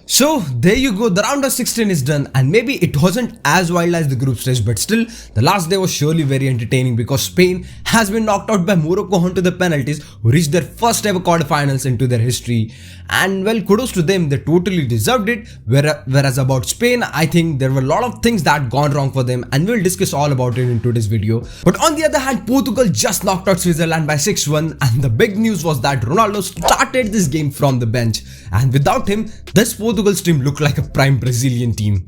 So there you go, the round of 16 is done, and maybe it wasn't as wild as the group stage, but still the last day was surely very entertaining because Spain has been knocked out by Morocco onto the penalties, who reached their first ever quarterfinals into their history. And well, kudos to them, they totally deserved it. Whereas about Spain, I think there were a lot of things that gone wrong for them, and we'll discuss all about it in today's video. But on the other hand, Portugal just knocked out Switzerland by 6-1, and the big news was that Ronaldo started this game from the bench, and without him, this Portugal's team looked like a prime Brazilian team.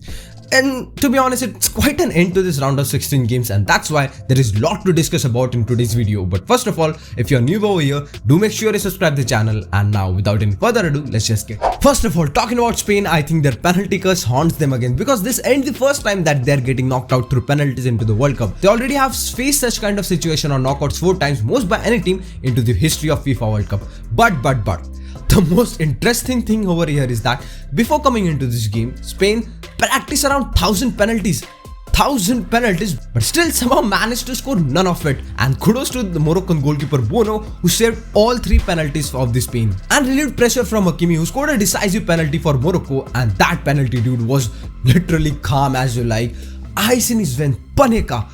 And to be honest, it's quite an end to this round of 16 games, and that's why there is a lot to discuss about in today's video. But first of all, if you're new over here, do make sure you subscribe to the channel. And now, without any further ado, let's just get. First of all, talking about Spain, I think their penalty curse haunts them again, because this ain't the first time that they're getting knocked out through penalties into the World Cup. They already have faced such kind of situation or knockouts 4 times, most by any team into the history of FIFA World Cup. But the most interesting thing over here is that before coming into this game, Spain practiced around 1000 penalties, but still somehow managed to score none of it. And kudos to the Moroccan goalkeeper Bono, who saved all 3 penalties of the Spain and relieved pressure from Hakimi, who scored a decisive penalty for Morocco. And that penalty, dude, was literally calm as you like. Ice in his vein, Panenka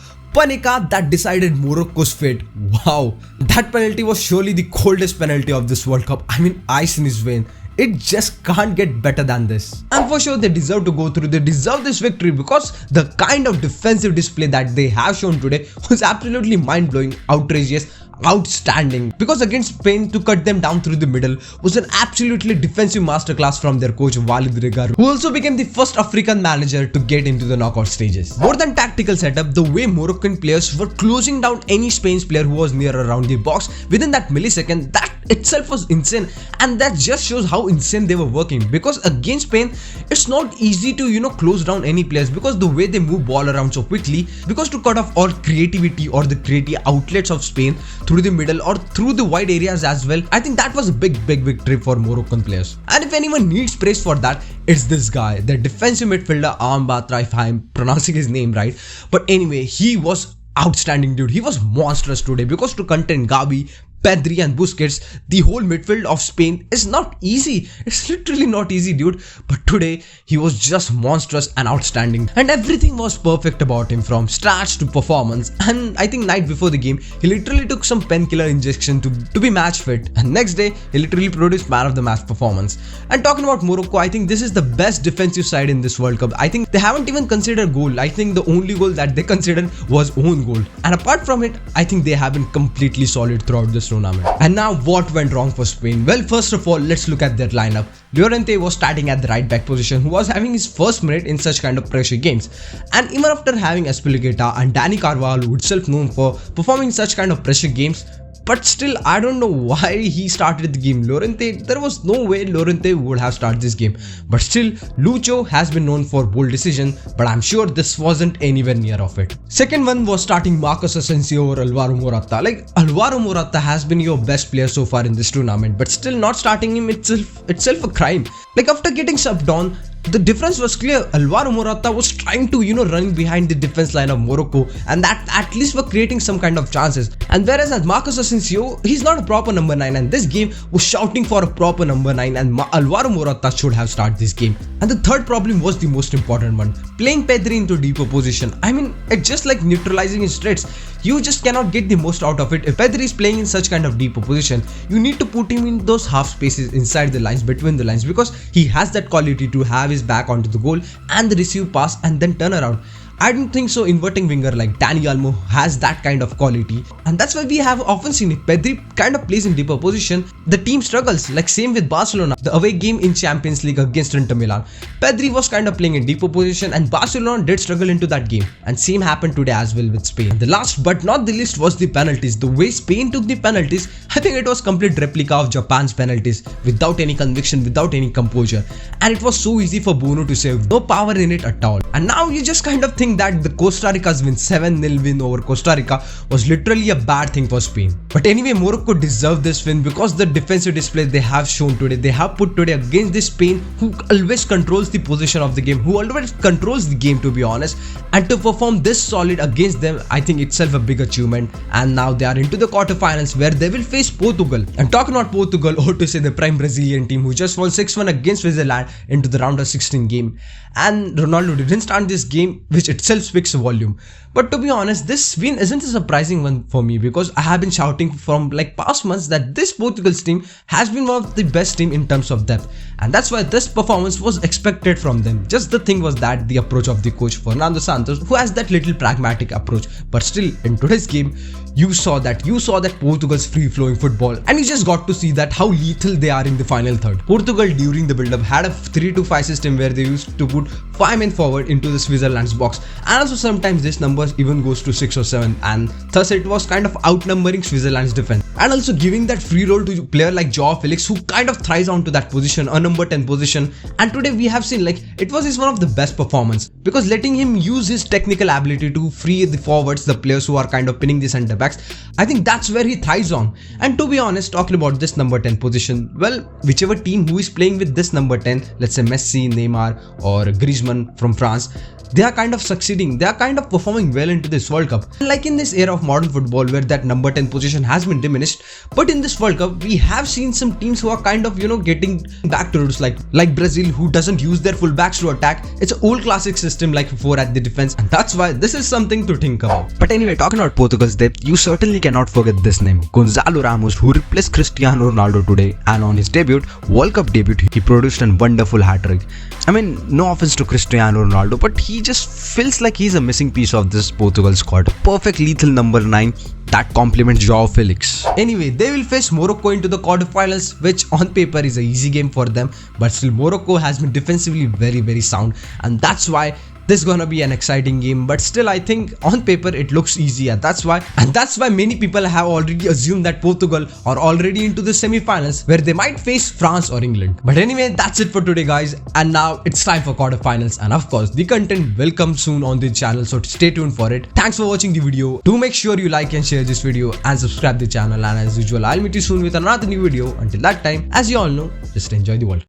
that decided Morocco's fate. Wow, that penalty was surely the coldest penalty of this World Cup. I mean, ice in his vein. It just can't get better than this. And for sure, they deserve to go through. They deserve this victory because the kind of defensive display that they have shown today was absolutely mind-blowing, outrageous, outstanding. Because against Spain, to cut them down through the middle was an absolutely defensive masterclass from their coach Walid Regragui, who also became the first African manager to get into the knockout stages. More than tactical setup, the way Moroccan players were closing down any Spain's player who was near around the box within that millisecond, that itself was insane. And that just shows how insane they were working, because against Spain it's not easy to close down any players, because the way they move ball around so quickly, because to cut off all creativity or the creative outlets of Spain through the middle or through the wide areas as well, I think that was a big victory for Moroccan players. And if anyone needs praise for that, it's this guy, the defensive midfielder Batra, if I'm pronouncing his name right. But anyway, he was outstanding, dude. He was monstrous today, because to contain Gavi, Pedri and Busquets, the whole midfield of Spain is not easy. It's literally not easy, dude. But today, he was just monstrous and outstanding. And everything was perfect about him, from starts to performance. And I think night before the game, he literally took some painkiller injection to be match fit. And next day, he literally produced man of the match performance. And talking about Morocco, I think this is the best defensive side in this World Cup. I think they haven't even considered goal. I think the only goal that they considered was own goal. And apart from it, I think they have been completely solid throughout this tournament. And now what went wrong for Spain? Well, first of all, let's look at their lineup. Llorente was starting at the right back position, who was having his first minute in such kind of pressure games. And even after having Azpilicueta and Dani Carvajal, who itself known for performing such kind of pressure games, but still, I don't know why he started the game. There was no way Llorente would have started this game. But still, Lucho has been known for bold decision, but I'm sure this wasn't anywhere near of it. Second one was starting Marcos Asensio or Alvaro Morata. Like, Alvaro Morata has been your best player so far in this tournament, but still not starting him itself a crime. Like, after getting subbed on, the difference was clear. Alvaro Morata was trying to, running behind the defense line of Morocco, and that at least were creating some kind of chances. And whereas as Marcos Asensio, he's not a proper number 9, and this game was shouting for a proper number 9, and Alvaro Morata should have started this game. And the third problem was the most important one, playing Pedri into deeper position. I mean, it's just like neutralizing his threats. You just cannot get the most out of it. If Pedri is playing in such kind of deeper position, you need to put him in those half spaces inside the lines, between the lines, because he has that quality to have his back onto the goal and the receive pass and then turn around. I don't think so inverting winger like Dani Olmo has that kind of quality, and that's why we have often seen it. Pedri kind of plays in deeper position, the team struggles. Like same with Barcelona, the away game in Champions League against Inter Milan, Pedri was kind of playing in deeper position and Barcelona did struggle into that game, and same happened today as well with Spain. And the last but not the least was the penalties. The way Spain took the penalties, I think it was complete replica of Japan's penalties, without any conviction, without any composure, and it was so easy for Bono to save, no power in it at all. And now you just kind of think think that the Costa Rica's win 7-0 win over Costa Rica was literally a bad thing for Spain. But anyway, Morocco deserved this win because the defensive display they have shown today, they have put today against this Spain who always controls the position of the game, who always controls the game to be honest, and to perform this solid against them, I think itself a big achievement. And now they are into the quarterfinals where they will face Portugal. And talking about Portugal, or to say the prime Brazilian team who just won 6-1 against Switzerland into the round of 16 game. And Ronaldo didn't start this game, which itself speaks volume. But to be honest, this win isn't a surprising one for me because I have been shouting from like past months that this Portugal's team has been one of the best team in terms of depth, and that's why this performance was expected from them. Just the thing was that the approach of the coach Fernando Santos, who has that little pragmatic approach, but still in today's game you saw that Portugal's free-flowing football, and you just got to see that how lethal they are in the final third. Portugal during the build-up had a 3-5 system where they used to put 5 men forward into the Switzerland's box, and also sometimes this number even goes to 6 or 7, and thus it was kind of outnumbering Switzerland's defense, and also giving that free role to a player like Joao Felix, who kind of thrives onto that position, a number 10 position. And today we have seen like it was his one of the best performance because letting him use his technical ability to free the forwards, the players who are kind of pinning the centre backs, I think that's where he thrives on. And to be honest, talking about this number 10 position, well, whichever team who is playing with this number 10, let's say Messi, Neymar or Griezmann from France, they are kind of succeeding, they are kind of performing well into this World Cup. Like in this era of modern football where that number 10 position has been diminished, but in this World Cup we have seen some teams who are kind of getting back to roots, like Brazil, who doesn't use their fullbacks to attack. It's an old classic system like 4 at the defense, and that's why this is something to think about. But anyway, talking about Portugal's depth, you certainly cannot forget this name, Gonzalo Ramos, who replaced Cristiano Ronaldo today, and on his World Cup debut, he produced a wonderful hat-trick. I mean, no offense to Cristiano Ronaldo, but he just feels like he's a missing piece of this Portugal squad. Perfect lethal number 9 that complements Joao Felix. Anyway, they will face Morocco into the quarterfinals, which on paper is an easy game for them, but still Morocco has been defensively very sound, and that's why this is gonna be an exciting game. But still I think on paper it looks easier. That's why many people have already assumed that Portugal are already into the semi-finals where they might face France or England. But anyway, that's it for today guys, and now it's time for quarterfinals, and of course the content will come soon on the channel, so stay tuned for it. Thanks for watching the video. Do make sure you like and share this video and subscribe the channel, and as usual I'll meet you soon with another new video. Until that time, as you all know, just enjoy the world.